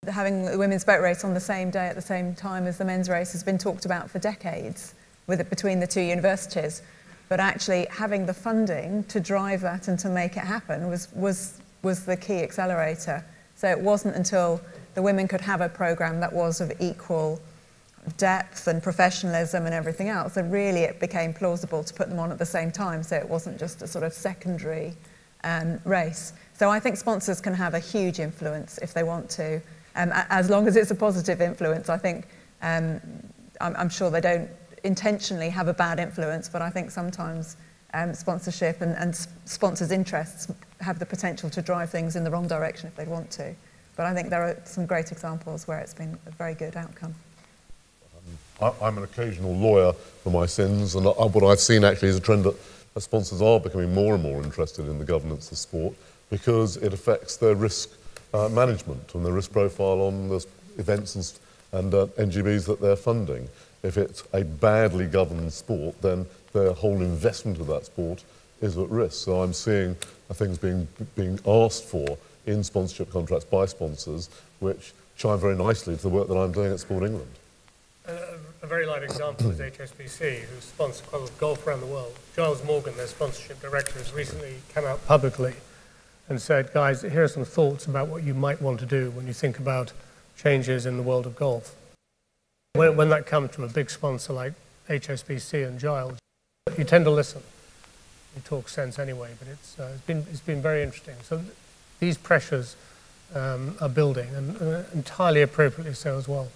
Having the women's boat race on the same day at the same time as the men's race has been talked about for decades between the two universities. But actually having the funding to drive that and to make it happen was the key accelerator. So it wasn't until the women could have a programme that was of equal depth and professionalism and everything else that really it became plausible to put them on at the same time, so it wasn't just a sort of secondary race. So I think sponsors can have a huge influence if they want to, as long as it's a positive influence. I think, I'm sure they don't intentionally have a bad influence, but I think sometimes sponsorship and sponsors' interests have the potential to drive things in the wrong direction if they want to. But I think there are some great examples where it's been a very good outcome. I'm an occasional lawyer for my sins, and what I've seen actually is a trend that sponsors are becoming more and more interested in the governance of sport because it affects their risk management and their risk profile on the events and NGBs that they're funding. If it's a badly governed sport, then their whole investment of that sport is at risk. So I'm seeing things being asked for in sponsorship contracts by sponsors, which chime very nicely to the work that I'm doing at Sport England. A very light example is HSBC, who sponsor quite a lot of golf around the world. Giles Morgan, their sponsorship director, has recently come out publicly and said, guys, here are some thoughts about what you might want to do when you think about changes in the world of golf. When that comes from a big sponsor like HSBC and Giles, you tend to listen. You talk sense anyway, but it's been very interesting. So these pressures are building, and entirely appropriately so as well.